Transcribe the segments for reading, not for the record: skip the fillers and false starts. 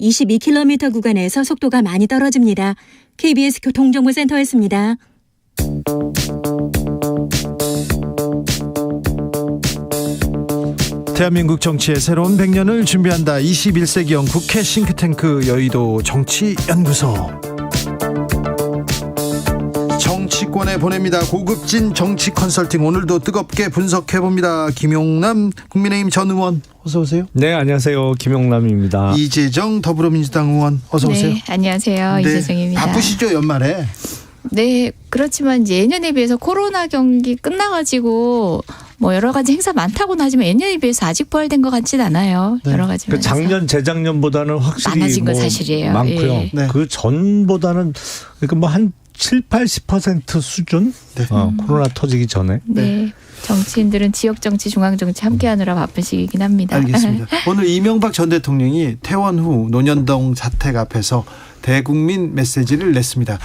22km 구간에서 속도가 많이 떨어집니다. KBS 교통정보센터였습니다. 대한민국 정치의 새로운 100년을 준비한다. 21세기형 국회 싱크탱크 여의도 정치연구소. 정치권에 보냅니다. 고급진 정치 컨설팅, 오늘도 뜨겁게 분석해봅니다. 김용남 국민의힘 전 의원 어서 오세요. 네, 안녕하세요. 김용남입니다. 이재정 더불어민주당 의원 어서 오세요. 네, 안녕하세요. 네, 이재정입니다. 바쁘시죠, 연말에? 네, 그렇지만 이제 예년에 비해서 코로나 경기 끝나가지고 뭐 여러 가지 행사 많다고는 하지만 예년에 비해서 아직 부활된 것 같진 않아요. 네. 여러 가지. 그 작년, 재작년보다는 확실히 많아진 건 사실이에요. 많고요. 예. 네. 그 전보다는 그러니까 뭐 한 70-80% 수준? 네. 코로나 터지기 전에. 네. 정치인들은 지역 정치, 중앙 정치 함께하느라 바쁜 시기이긴 합니다. 알겠습니다. 오늘 이명박 전 대통령이 퇴원 후 논현동 자택 앞에서 대국민 메시지를 냈습니다.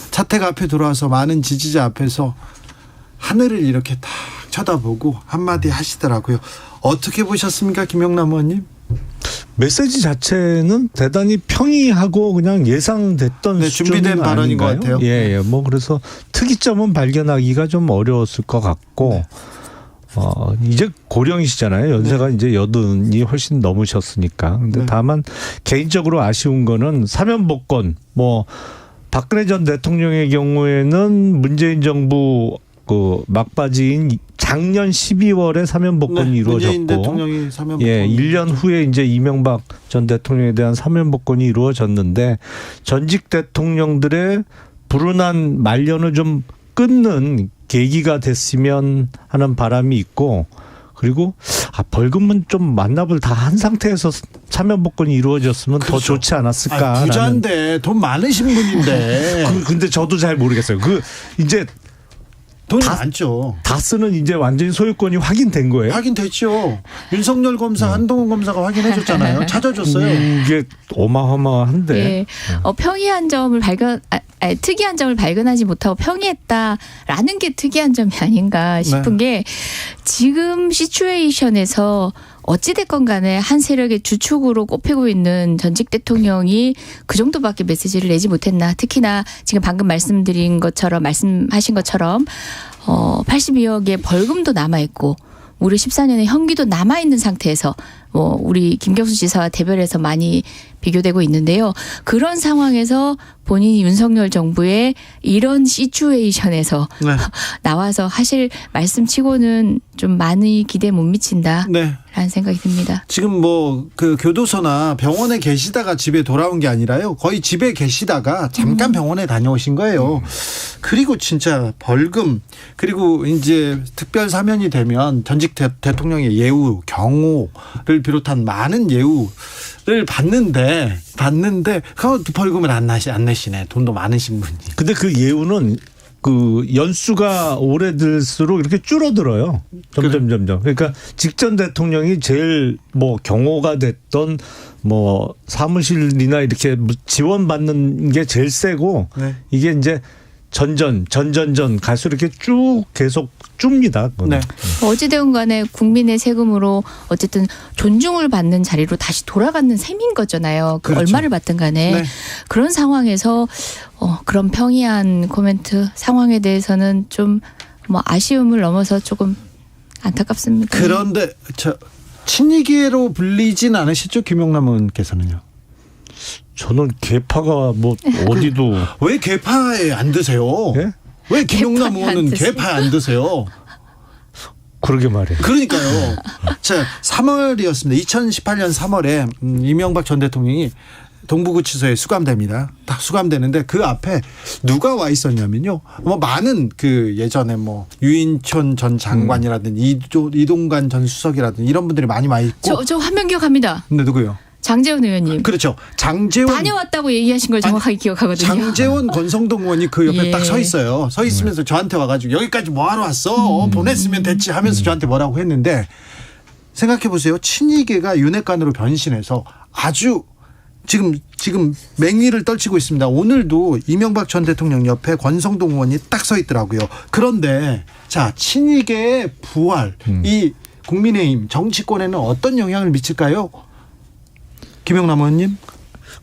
자택 앞에 들어와서 많은 지지자 앞에서 하늘을 이렇게 딱 쳐다보고 한마디 하시더라고요. 어떻게 보셨습니까, 김용남 의원님? 메시지 자체는 대단히 평이하고 그냥 예상됐던 네, 수준은 준비된 발언인 것 아닌가요? 같아요. 예. 뭐 그래서 특이점은 발견하기가 좀 어려웠을 것 같고 이제 고령이시잖아요. 연세가 이제 80이 훨씬 넘으셨으니까. 근데 네. 다만 개인적으로 아쉬운 거는 사면복권, 뭐 박근혜 전 대통령의 경우에는 문재인 정부 그 막바지인 작년 12월에 사면복권이 문재인 이루어졌고, 대통령이 사면복권. 예, 1년 후에 이제 이명박 전 대통령에 대한 사면복권이 이루어졌는데 전직 대통령들의 불운한 말년을 좀 끊는 계기가 됐으면 하는 바람이 있고, 그리고 벌금은 좀 만납을 다 한 상태에서 사면복권이 이루어졌으면 그렇죠. 더 좋지 않았을까. 부자인데 돈 많으신 분인데 근데 저도 잘 모르겠어요. 이제 돈이 많죠. 다스는 이제 완전히 소유권이 확인된 거예요. 확인됐죠. 윤석열 검사, 한동훈 검사가 확인해줬잖아요. 찾아줬어요. 이게 어마어마한데. 네. 평이한 점을 특이한 점을 발견하지 못하고 평이했다라는 게 특이한 점이 아닌가 싶은 게, 지금 시츄에이션에서 어찌됐건 간에 한 세력의 주축으로 꼽히고 있는 전직 대통령이 그 정도밖에 메시지를 내지 못했나. 특히나 지금 방금 말씀하신 것처럼 82억의 벌금도 남아있고 무려 14년의 형기도 남아있는 상태에서 우리 김경수 지사와 대별해서 많이 비교되고 있는데요. 그런 상황에서 본인이 윤석열 정부의 이런 시츄에이션에서 나와서 하실 말씀치고는 좀 많이 기대 못 미친다. 라는 생각이 듭니다. 지금 그 교도소나 병원에 계시다가 집에 돌아온 게 아니라요. 거의 집에 계시다가 잠깐 병원에 다녀오신 거예요. 그리고 진짜 벌금, 그리고 이제 특별 사면이 되면 전직 대통령의 예우, 경호를 비롯한 많은 예우를 받는데 그 벌금을 안 내시네. 돈도 많으신 분이. 근데 그 예우는 그 연수가 오래될수록 이렇게 줄어들어요. 점점. 그러니까 직전 대통령이 제일 경호가 됐던 사무실이나 이렇게 지원받는 게 제일 세고, 이게 이제 전전 갈수록 이렇게 쭉 계속 줍니다. 어찌되건 간에 국민의 세금으로 어쨌든 존중을 받는 자리로 다시 돌아가는 셈인 거잖아요. 그렇죠. 얼마를 받든 간에. 그런 상황에서 그런 평이한 코멘트 상황에 대해서는 좀 아쉬움을 넘어서 조금 안타깝습니다. 그런데 친이계로 불리진 않으시죠, 김용남 의원께서는요? 저는 개파가 어디도. 왜 개파에 안 드세요? 예? 왜 김용남 의원은 개파에 안 드세요? 그러게 말이에요. 그러니까요. 3월이었습니다. 2018년 3월에 이명박 전 대통령이 동부구치소에 수감됩니다. 딱 수감되는데 그 앞에 누가 와 있었냐면요. 많은 예전에 유인촌 전 장관이라든지 이동관 전 수석이라든지 이런 분들이 많이 와 있고. 저 한 명 기억합니다. 근데 누구요? 장제원 의원님. 그렇죠. 장제원 다녀왔다고 얘기하신 걸 정확하게 기억하거든요. 장제원 권성동 의원이 그 옆에 딱 서 있어요. 서 있으면서 저한테 와가지고 여기까지 뭐하러 왔어? 보냈으면 됐지 하면서 저한테 뭐라고 했는데, 생각해 보세요. 친이계가 윤핵관으로 변신해서 아주 지금 맹위를 떨치고 있습니다. 오늘도 이명박 전 대통령 옆에 권성동 의원이 딱 서 있더라고요. 그런데 친이계의 부활, 이 국민의힘 정치권에는 어떤 영향을 미칠까요? 김영남 의원님?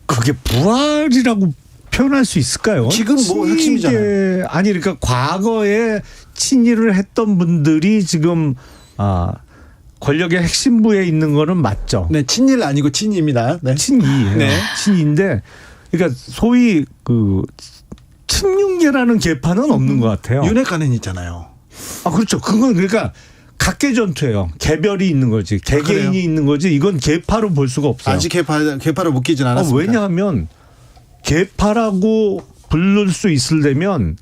그게 부활이라고 표현할 수 있을까요? 지금 뭐 핵심이잖아요. 아니 그러니까 과거에 친일을 했던 분들이 지금 권력의 핵심부에 있는 거는 맞죠. 네, 친일 아니고 친입니다. 네. 친이에요. 네. 친인데 그러니까 소위 그 친윤계라는 계파는 없는 것 같아요. 윤핵관은 있잖아요. 그렇죠. 그건 그러니까 각계 전투예요. 개별이 있는 거지. 개개인이 그래요? 있는 거지. 이건 계파로 볼 수가 없어요. 아직 개파로 묶이진 않았습니다. 왜냐하면 계파라고 부를 수 있으려면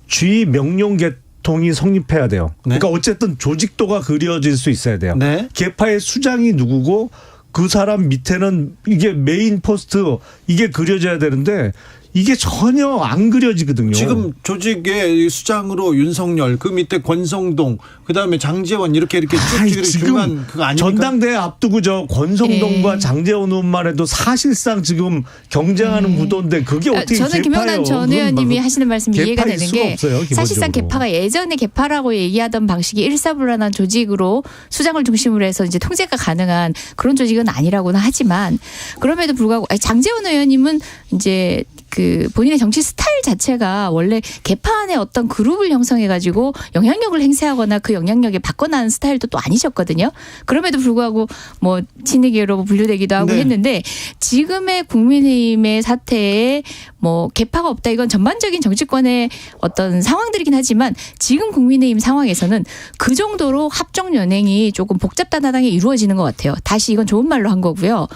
주의 명령 계통이 성립해야 돼요. 네. 그러니까 어쨌든 조직도가 그려질 수 있어야 돼요. 네. 계파의 수장이 누구고 그 사람 밑에는 이게 메인 포스트 이게 그려져야 되는데 이게 전혀 안 그려지거든요. 지금 조직의 수장으로 윤석열, 그 밑에 권성동, 그다음에 장제원 이렇게 쭉 중간 그거 아닙니까? 전당대회 앞두고 저 권성동과 장제원 의원만 해도 사실상 지금 경쟁하는 구도인데 그게 어떻게 저는 개파예요? 김영남 전 의원님이 하시는 말씀이 이해가 되는 게 없어요, 사실상 개파가 예전에 개파라고 얘기하던 방식이 일사불란한 조직으로 수장을 중심으로 해서 이제 통제가 가능한 그런 조직은 아니라고는 하지만 그럼에도 불구하고 장제원 의원님은 이제 그 본인의 정치 스타일 자체가 원래 개파 안에 어떤 그룹을 형성해가지고 영향력을 행사하거나 그 영향력에 바꿔나는 스타일도 또 아니셨거든요. 그럼에도 불구하고 뭐 친이계로 분류되기도 하고 네. 했는데 지금의 국민의힘의 사태에 뭐 개파가 없다 이건 전반적인 정치권의 어떤 상황들이긴 하지만 지금 국민의힘 상황에서는 그 정도로 합종 연행이 조금 복잡다단하게 이루어지는 것 같아요. 다시 이건 좋은 말로 한 거고요.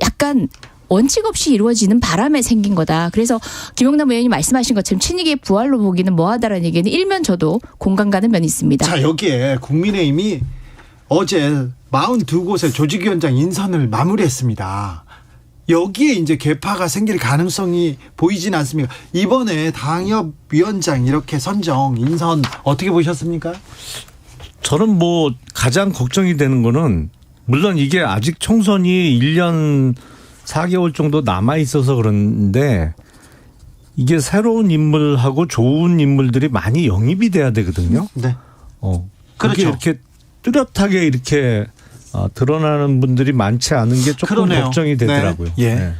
약간 원칙 없이 이루어지는 바람에 생긴 거다. 그래서 김영남 의원이 말씀하신 것처럼 친이계의 부활로 보기는 뭐하다라는 얘기는 일면 저도 공감 가는 면이 있습니다. 자, 여기에 국민의힘이 어제 42곳의 조직위원장 인선을 마무리했습니다. 여기에 이제 개파가 생길 가능성이 보이진 않습니까? 이번에 당협위원장 이렇게 선정 인선 어떻게 보셨습니까? 저는 뭐 가장 걱정이 되는 거는 물론 이게 아직 총선이 1년 4개월 정도 남아 있어서 그런데 이게 새로운 인물하고 좋은 인물들이 많이 영입이 돼야 되거든요. 네. 그렇게 그렇죠. 이렇게 뚜렷하게 이렇게 드러나는 분들이 많지 않은 게 조금 그러네요. 걱정이 되더라고요. 네. 예. 네.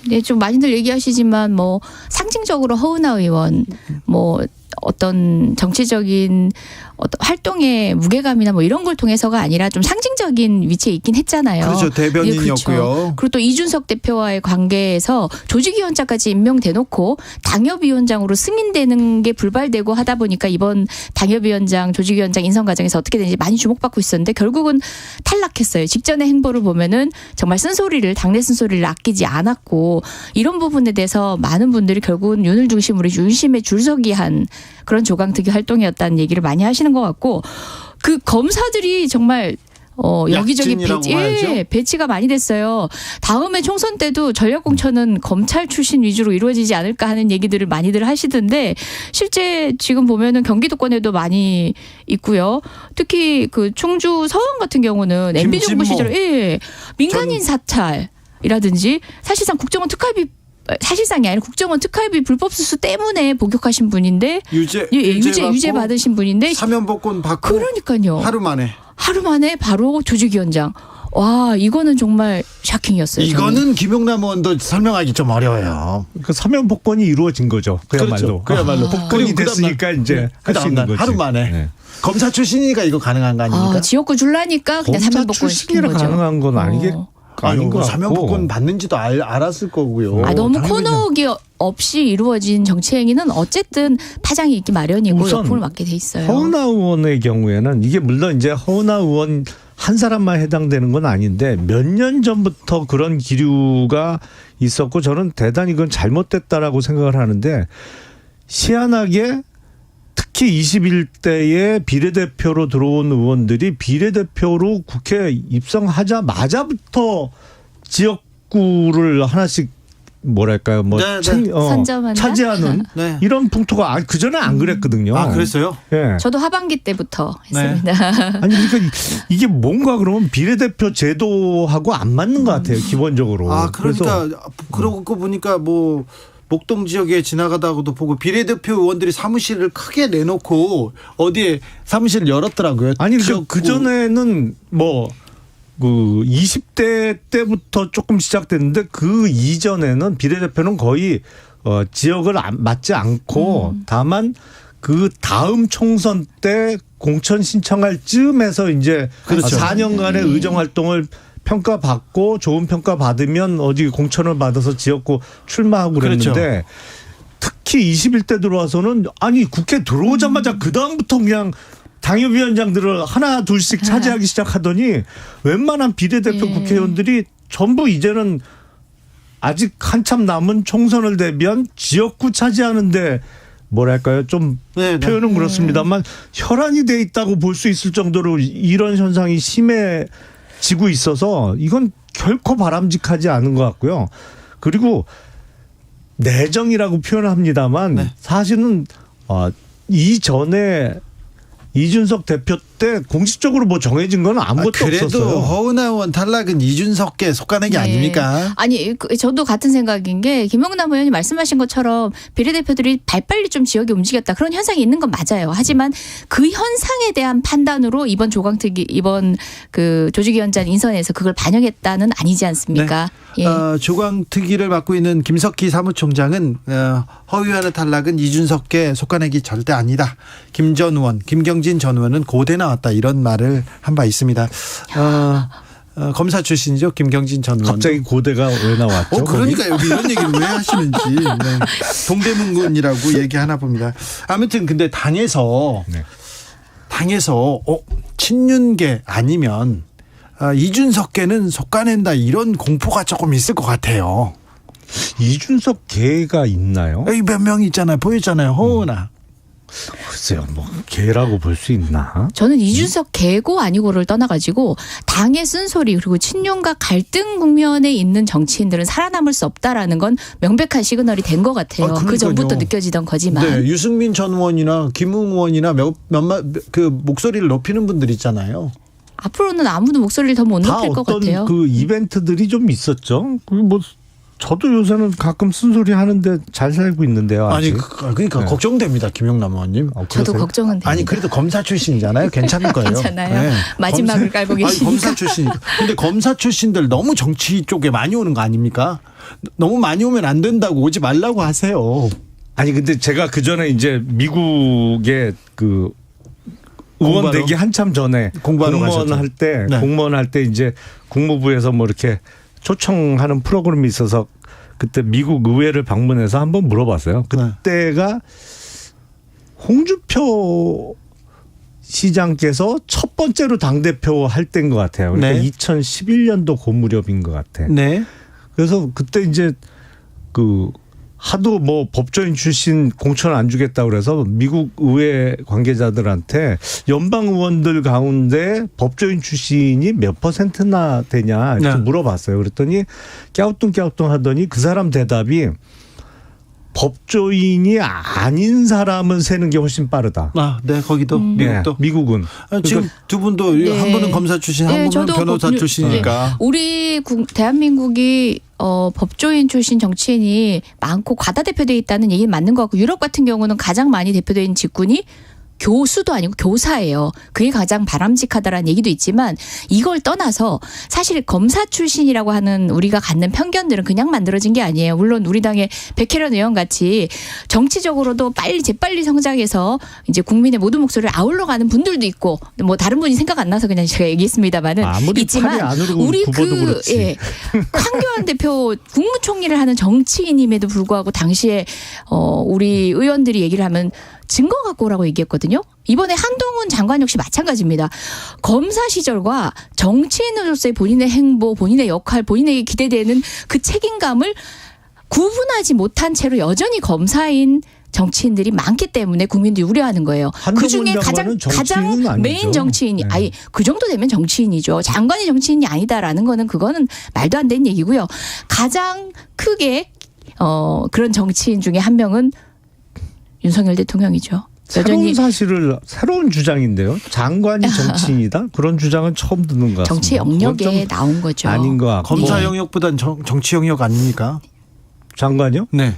네, 좀 많이들 얘기하시지만 뭐 상징적으로 허은하 의원 뭐 어떤 정치적인 어떤 활동의 무게감이나 뭐 이런 걸 통해서가 아니라 좀 상징적인 위치에 있긴 했잖아요. 그렇죠. 대변인이었고요. 예, 그렇죠. 그리고 또 이준석 대표와의 관계에서 조직위원장까지 임명돼놓고 당협위원장으로 승인되는 게 불발되고 하다 보니까 이번 당협위원장, 조직위원장 인선 과정에서 어떻게 되는지 많이 주목받고 있었는데 결국은 탈락했어요. 직전의 행보를 보면은 정말 쓴소리를 당내 쓴소리를 아끼지 않았고 이런 부분에 대해서 많은 분들이 결국은 윤을 중심으로 윤심에 줄서기 한 그런 조강특위 활동이었다는 얘기를 많이 하시는 것 같고 그 검사들이 정말 여기저기 배치가 많이 됐어요. 다음에 총선 때도 전략공천은 검찰 출신 위주로 이루어지지 않을까 하는 얘기들을 많이들 하시던데 실제 지금 보면은 경기도권에도 많이 있고요. 특히 그 충주 서원 같은 경우는 MB 정부 시절에 민간인 사찰이라든지 사실상 국정원 특활비 사실상이 아니라 국정원 특활비 불법 수수 때문에 복역하신 분인데 유죄 받으신 분인데 사면복권 받고 그러니까요. 하루 만에 바로 조직위원장. 와 이거는 정말 샤킹이었어요. 이거는 저는. 김용남 의원도 설명하기 좀 어려워요. 그 사면 복권이 이루어진 거죠. 그야말로. 그야말로 복권이 됐으니까 이제 할 수 있는 거지. 하루 만에. 네. 검사 출신이니까 이거 가능한 거 아닙니까? 지역구 줄라니까 그냥 사면 복권 시킨 거죠. 가능한 건 아닌 것 같고. 사면복권 받는지도 알았을 거고요. 너무 코너기 없이 이루어진 정치행위는 어쨌든 파장이 있기 마련이고 역풍을 맞게 돼 있어요. 허은하 의원의 경우에는 이게 물론 이제 허은하 의원 한 사람만 해당되는 건 아닌데 몇 년 전부터 그런 기류가 있었고 저는 대단히 그건 잘못됐다라고 생각을 하는데 희한하게 특히 21대에 비례대표로 들어온 의원들이 비례대표로 국회에 입성하자마자부터 지역구를 하나씩 뭐랄까요, 차지하는 네. 이런 풍토가 그 전에 안 그랬거든요. 그랬어요? 예. 저도 하반기 때부터 했습니다. 아니 그러니까 이게 뭔가 그러면 비례대표 제도하고 안 맞는 것 같아요, 기본적으로. 그러니까 그러고 보니까 뭐. 목동 지역에 지나가다가도 보고 비례대표 의원들이 사무실을 크게 내놓고 어디에 사무실을 열었더라고요. 아니 그 전에는 뭐 그 20대 때부터 조금 시작됐는데 그 이전에는 비례대표는 거의 지역을 맞지 않고 다만 그 다음 총선 때 공천 신청할 즈음에서 이제 그렇죠. 4년간의 의정 활동을 평가받고 좋은 평가 받으면 어디 공천을 받아서 지역구 출마하고 그랬는데 그렇죠. 특히 21대 들어와서는 아니 국회 들어오자마자 그 다음부터 그냥 당협위원장들을 하나 둘씩 차지하기 시작하더니 웬만한 비례대표 예. 국회의원들이 전부 이제는 아직 한참 남은 총선을 대비한 지역구 차지하는데 뭐랄까요 좀 네, 네. 표현은 그렇습니다만 혈안이 돼 있다고 볼 수 있을 정도로 이런 현상이 심해지고 있어서 이건 결코 바람직하지 않은 것 같고요. 그리고 내정이라고 표현합니다만 네. 사실은 이전에 이준석 대표 때 공식적으로 뭐 정해진 건 아무것도 그래도 없었어요. 허은하 의원 탈락은 이준석계 속가는 게 네. 아닙니까? 아니 저도 같은 생각인 게 김영남 의원이 말씀하신 것처럼 비례대표들이 발빨리 좀 지역에 움직였다 그런 현상이 있는 건 맞아요. 하지만 그 현상에 대한 판단으로 이번 그 조직위원장 인선에서 그걸 반영했다는 아니지 않습니까? 예. 조광특위를 맡고 있는 김석희 사무총장은 허 의원의 탈락은 이준석계 속가내기 절대 아니다. 김 전 의원, 김경진 전 의원은 고대 나왔다 이런 말을 한 바 있습니다. 검사 출신이죠. 김경진 전 의원. 갑자기 고대가 왜 나왔죠? 그러니까 여기 이런 얘기를 왜 하시는지. 네. 동대문군이라고 얘기하나 봅니다. 아무튼 근데 당에서 친윤계 아니면 이준석계는 속가낸다 이런 공포가 조금 있을 것 같아요. 이준석 계가 있나요? 여기 몇 명 있잖아요. 보였잖아요. 허은하. 글쎄요, 뭐 계라고 볼 수 있나? 저는 이준석 개고 아니고를 떠나가지고 당의 쓴소리 그리고 친윤과 갈등 국면에 있는 정치인들은 살아남을 수 없다라는 건 명백한 시그널이 된 것 같아요. 그러니까요. 그 전부터 느껴지던 거지만. 네, 유승민 전 의원이나 김웅 의원이나 몇몇 그 목소리를 높이는 분들 있잖아요. 앞으로는 아무도 목소리를 더 못 다 높일 것 어떤 같아요. 그 이벤트들이 좀 있었죠. 뭐 저도 요새는 가끔 쓴소리 하는데 잘 살고 있는데요. 아직. 아니 그러니까 네. 걱정됩니다, 김용남 의원님. 저도 그러세요? 걱정은 됩니다. 아니 그래도 검사 출신이잖아요. 괜찮을 거예요. 괜찮아요. 마지막을 깔고 계시니까. 검사 출신. 근데 검사 출신들 너무 정치 쪽에 많이 오는 거 아닙니까? 너무 많이 오면 안 된다고 오지 말라고 하세요. 아니 근데 제가 그 전에 이제 미국의 그 의원 공부하러? 되기 한참 전에 공부하러 공무원 가셨죠? 할 때 네. 공무원 할 때 이제 국무부에서 뭐 이렇게 초청하는 프로그램이 있어서 그때 미국 의회를 방문해서 한번 물어봤어요. 그때가 홍준표 시장께서 첫 번째로 당대표 할 때인 것 같아요. 그러니까 네. 2011년도 그 무렵인 것 같아. 네. 그래서 그때 이제 그 하도 뭐 법조인 출신 공천 안 주겠다 그래서 미국 의회 관계자들한테 연방 의원들 가운데 법조인 출신이 몇 %나 되냐 이렇게 네. 물어봤어요. 그랬더니 깨우뚱깨우뚱 하더니 그 사람 대답이 법조인이 아닌 사람은 세는 게 훨씬 빠르다. 네, 거기도 미국도. 미국은. 지금 두 분도 네. 한 분은 검사 출신, 한 네, 분은 저도 변호사 출신이니까. 우리 대한민국이 법조인 출신 정치인이 많고 과다대표되어 있다는 얘기는 맞는 것 같고 유럽 같은 경우는 가장 많이 대표된 직군이 교수도 아니고 교사예요. 그게 가장 바람직하다라는 얘기도 있지만 이걸 떠나서 사실 검사 출신이라고 하는 우리가 갖는 편견들은 그냥 만들어진 게 아니에요. 물론 우리 당의 백혜련 의원 같이 정치적으로도 재빨리 성장해서 이제 국민의 모든 목소리를 아울러 가는 분들도 있고 뭐 다른 분이 생각 안 나서 그냥 제가 얘기했습니다만은 아무리 있지만 팔이 안으로 우리 굽어도 그렇지. 황교안 대표 국무총리를 하는 정치인임에도 불구하고 당시에 우리 의원들이 얘기를 하면 증거 갖고 오라고 얘기했거든요. 이번에 한동훈 장관 역시 마찬가지입니다. 검사 시절과 정치인으로서의 본인의 행보, 본인의 역할, 본인에게 기대되는 그 책임감을 구분하지 못한 채로 여전히 검사인 정치인들이 많기 때문에 국민들이 우려하는 거예요. 그 중에 가장 메인 정치인이 아니 그 정도 되면 정치인이죠. 장관이 정치인이 아니다라는 그거는 말도 안 되는 얘기고요. 가장 크게 그런 정치인 중에 한 명은 윤석열 대통령이죠. 새로운 사실을 새로운 주장인데요. 장관이 정치인이다? 그런 주장은 처음 듣는 것 같습니다. 정치 영역에 나온 거죠. 아닌 것 같고. 검사 영역보단 정치 영역 아닙니까? 장관이요? 네.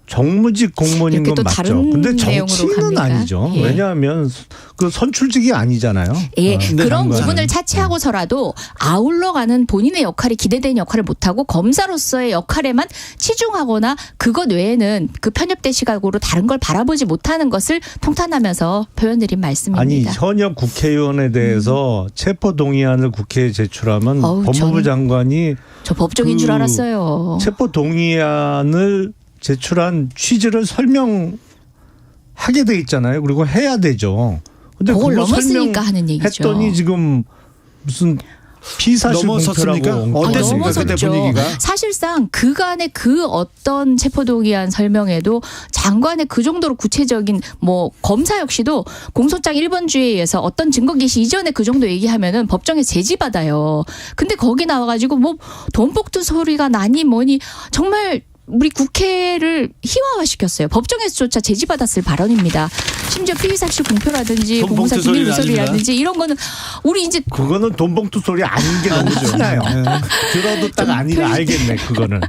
정무직 공무원인 이렇게 건 또 맞죠. 다른 근데 내용으로 정치인은 갑니까? 아니죠. 예. 왜냐하면 그 선출직이 아니잖아요. 예, 네, 그런 장관은. 부분을 차치하고서라도 아울러 가는 본인의 역할이 기대되는 역할을 못하고 검사로서의 역할에만 치중하거나 그것 외에는 그 편협된 시각으로 다른 걸 바라보지 못하는 것을 통탄하면서 표현드린 아니 말씀입니다. 현역 국회의원에 대해서 체포 동의안을 국회에 제출하면 어우, 법무부 저는- 장관이 저 법정인 줄 그 알았어요. 체포 동의안을 제출한 취지를 설명하게 돼 있잖아요. 그리고 해야 되죠. 근데 그걸 그거 넘었으니까 하는 얘기죠. 했더니 지금 무슨 피사실 넘었었습니까? 공표라고 어땠습니까? 엉뚱한 그때 분위기가? 사실상 그간의 그 어떤 체포동의안 설명에도 장관의 그 정도로 구체적인 뭐 검사 역시도 공소장 1번주에 의해서 어떤 증거 개시 이전에 그 정도 얘기하면은 법정에 제지받아요. 근데 거기 나와가지고 뭐 돈복두 소리가 나니 뭐니 정말 우리 국회를 희화화시켰어요. 법정에서조차 제지받았을 발언입니다. 심지어 피의사실 공표라든지 돈봉투 공무사 기밀 소리는 누설이라든지 이런 거는 우리 이제 그거는 돈봉투 소리 아닌 게 너무 크나요. 들어도 딱 아니라 알겠네 그거는.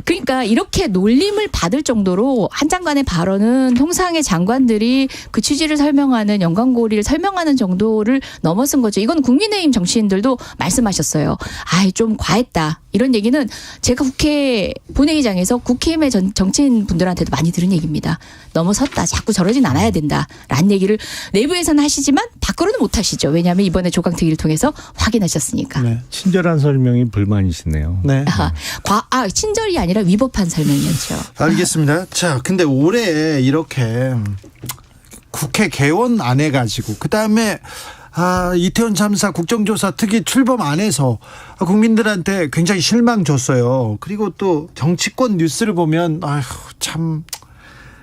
그러니까 이렇게 놀림을 받을 정도로 한 장관의 발언은 통상의 장관들이 그 취지를 설명하는 연관고리를 설명하는 정도를 넘어선 거죠. 이건 국민의힘 정치인들도 말씀하셨어요. 아이 좀 과했다. 이런 얘기는 제가 국회 본회의장에서 국힘의 정치인 분들한테도 많이 들은 얘기입니다. 넘어섰다. 자꾸 저러진 않아야 된다. 라는 얘기를 내부에서는 하시지만 밖으로는 못 하시죠. 왜냐하면 이번에 조강특위를 통해서 확인하셨으니까. 네. 친절한 설명이 불만이시네요. 네. 친절이 아니라 위법한 설명이었죠. 알겠습니다. 자, 근데 올해 이렇게 국회 개원 안 해가지고 그 다음에 이태원 참사 국정조사 특위 출범 안 해서 국민들한테 굉장히 실망 줬어요. 그리고 또 정치권 뉴스를 보면 아휴 참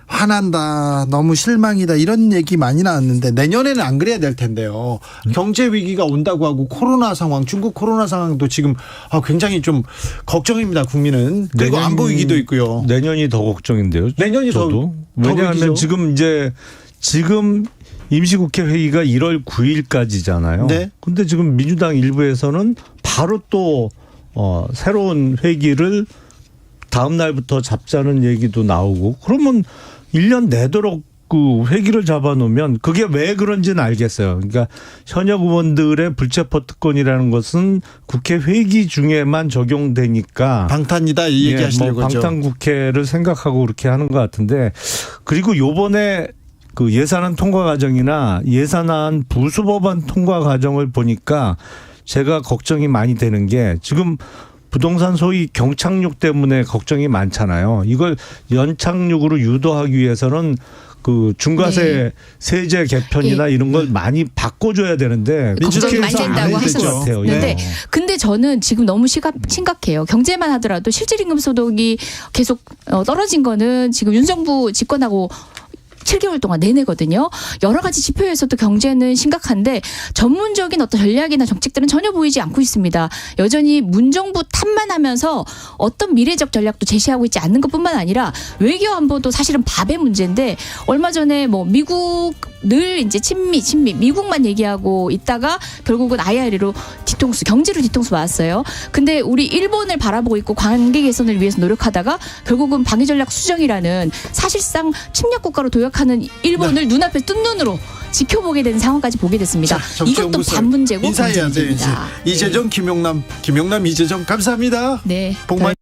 화난다, 너무 실망이다 이런 얘기 많이 나왔는데 내년에는 안 그래야 될 텐데요. 경제 위기가 온다고 하고 코로나 상황, 중국 코로나 상황도 지금 굉장히 좀 걱정입니다. 국민은. 그리고 안보 위기도 있고요. 내년이 더 걱정인데요. 내년이 저도. 더 왜냐하면 위기죠. 지금 임시국회 회의가 1월 9일까지잖아요. 네. 근데 지금 민주당 일부에서는 바로 또 새로운 회기를 다음 날부터 잡자는 얘기도 나오고 그러면 1년 내도록 그 회기를 잡아놓으면 그게 왜 그런지는 알겠어요. 그러니까 현역 의원들의 불체포 특권이라는 것은 국회 회기 중에만 적용되니까 방탄이다 이 얘기하시는 거죠. 방탄 국회를 생각하고 그렇게 하는 것 같은데 그리고 요번에 그 예산안 통과 과정이나 예산안 부수법안 통과 과정을 보니까 제가 걱정이 많이 되는 게 지금 부동산 소위 경착륙 때문에 걱정이 많잖아요. 이걸 연착륙으로 유도하기 위해서는 그 중과세 세제 개편이나 이런 걸 많이 바꿔줘야 되는데 걱정이 많이 국회에서 안 된다고 해줄 것 같아요. 하셨는데 이거. 근데 저는 지금 너무 심각해요. 경제만 하더라도 실질임금 소득이 계속 떨어진 거는 지금 윤정부 집권하고 7개월 동안 내내거든요. 여러 가지 지표에서도 경제는 심각한데 전문적인 어떤 전략이나 정책들은 전혀 보이지 않고 있습니다. 여전히 문정부 탓만 하면서 어떤 미래적 전략도 제시하고 있지 않는 것뿐만 아니라 외교 안보도 사실은 밥의 문제인데 얼마 전에 뭐 미국 늘 이제 친미 미국만 얘기하고 있다가 결국은 IRA로 경제로 뒤통수 맞았어요. 근데 우리 일본을 바라보고 있고 관계 개선을 위해서 노력하다가 결국은 방위 전략 수정이라는 사실상 침략 국가로 도약하는 일본을 눈앞에 뜬 눈으로 지켜보게 되는 상황까지 보게 됐습니다. 이것도 반 문제고 인사해야 돼. 문제입니다. 이재정, 김용남, 이재정 감사합니다. 네. 복 많이